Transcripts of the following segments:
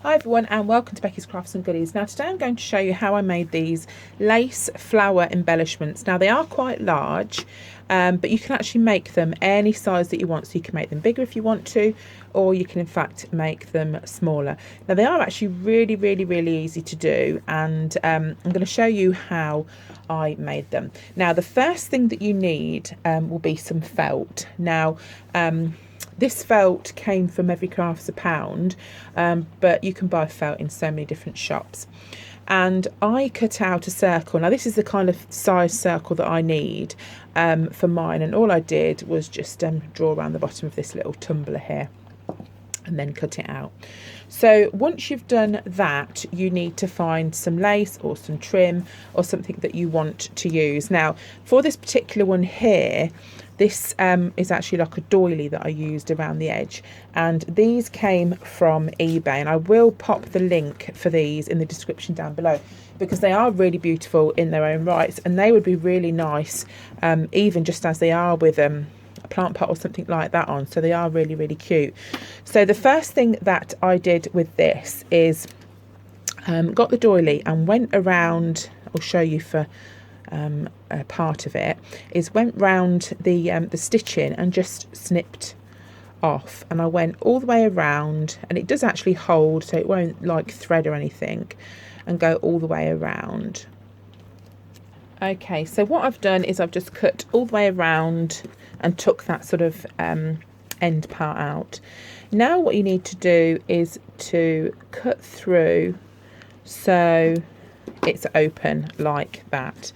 Hi everyone and welcome to Becky's Crafts and Goodies. Now today I'm going to show you how I made these lace flower embellishments. Now they are quite large, but you can actually make them any size that you want. So you can make them bigger if you want to, or you can in fact make them smaller. Now they are actually really easy to do, and I'm going to show you how I made them. Now the first thing that you need will be some felt. Now this felt came from Every Craft's a Pound, but you can buy felt in so many different shops. And I cut out a circle. Now this is the kind of size circle that I need for mine, and all I did was just draw around the bottom of this little tumbler here and then cut it out. So once you've done that, you need to find some lace or some trim or something that you want to use. Now for this particular one here, this is actually like a doily that I used around the edge, and these came from eBay, and I will pop the link for these in the description down below because they are really beautiful in their own rights, and they would be really nice even just as they are with a plant pot or something like that on. So they are really cute. So the first thing that I did with this is got the doily and went around. I'll show you for a part of it, is went round the stitching and just snipped off, and I went all the way around, and it does actually hold, so it won't like thread or anything, and go all the way around. Okay, so what I've done is I've just cut all the way around and took that sort of end part out. Now what you need to do is to cut through so it's open like that.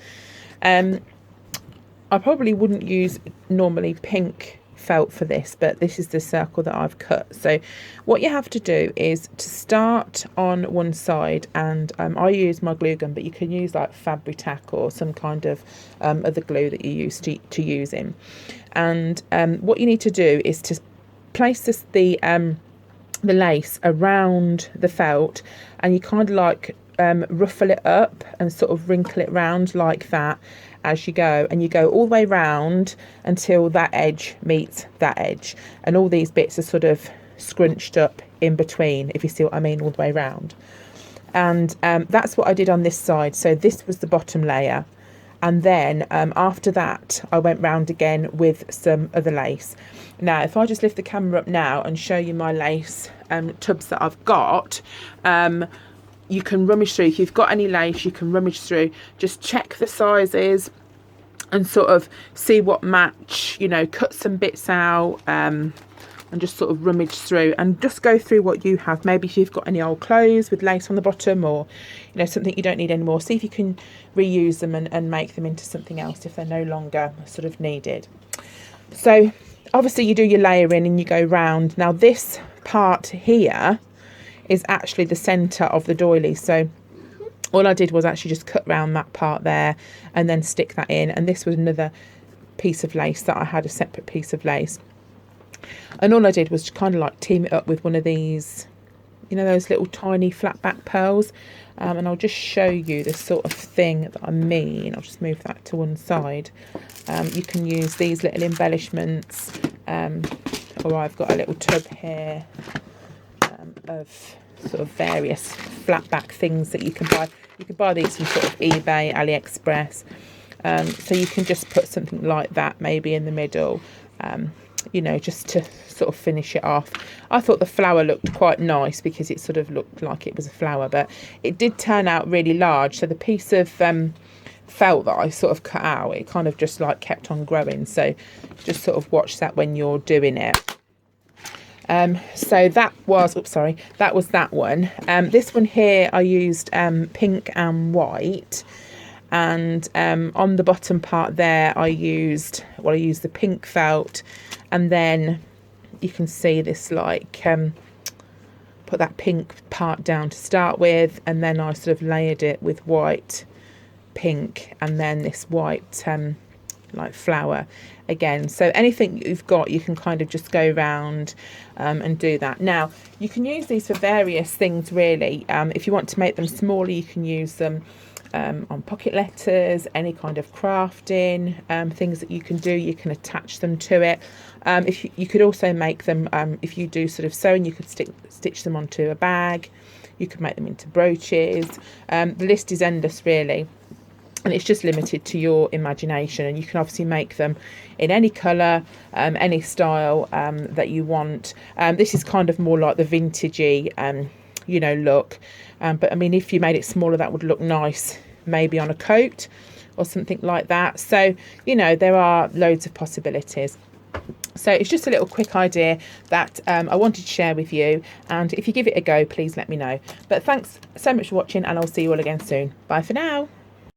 I probably wouldn't use normally pink felt for this, but this is the circle that I've cut. So what you have to do is to start on one side, and I use my glue gun, but you can use like Fabri-Tac or some kind of other glue that you use to use in. And what you need to do is to place the lace around the felt, and you kind of like ruffle it up and sort of wrinkle it round like that as you go, and you go all the way round until that edge meets that edge, and all these bits are sort of scrunched up in between, if you see what I mean, all the way round. And that's what I did on this side. So this was the bottom layer, and then after that I went round again with some other lace. Now if I just lift the camera up now and show you my lace tubs that I've got, you can rummage through. If you've got any lace, you can rummage through, just check the sizes and sort of see what match, you know, cut some bits out and just sort of rummage through and just go through what you have. Maybe if you've got any old clothes with lace on the bottom, or you know, something you don't need anymore, see if you can reuse them and make them into something else if they're no longer sort of needed. So obviously you do your layering and you go round. Now this part here is actually the center of the doily, so all I did was actually just cut round that part there and then stick that in. And this was another piece of lace that I had, a separate piece of lace, and all I did was kind of like team it up with one of these, you know, those little tiny flat back pearls, and I'll just show you this sort of thing that I mean. I'll just move that to one side. You can use these little embellishments, or I've got a little tub here of sort of various flat back things that you can buy. You can buy these from sort of eBay, AliExpress, so you can just put something like that maybe in the middle, you know, just to sort of finish it off. I thought the flower looked quite nice because it sort of looked like it was a flower, but it did turn out really large, so the piece of felt that I sort of cut out, it kind of just like kept on growing, so just sort of watch that when you're doing it. So that was, oops, sorry, that was that one. This one here I used pink and white, and on the bottom part there I used the pink felt, and then you can see this like put that pink part down to start with, and then I sort of layered it with white, pink, and then this white like flower again. So anything you've got, you can kind of just go round and do that. Now you can use these for various things really. If you want to make them smaller, you can use them on pocket letters, any kind of crafting, things that you can do. You can attach them to it. If you could also make them, if you do sort of sewing, you could stitch them onto a bag. You could make them into brooches. The list is endless, really. And it's just limited to your imagination, and you can obviously make them in any colour, any style that you want. This is kind of more like the vintagey you know, look, but I mean, if you made it smaller, that would look nice maybe on a coat or something like that. So, you know, there are loads of possibilities. So it's just a little quick idea that I wanted to share with you, and if you give it a go, please let me know. But thanks so much for watching, and I'll see you all again soon. Bye for now.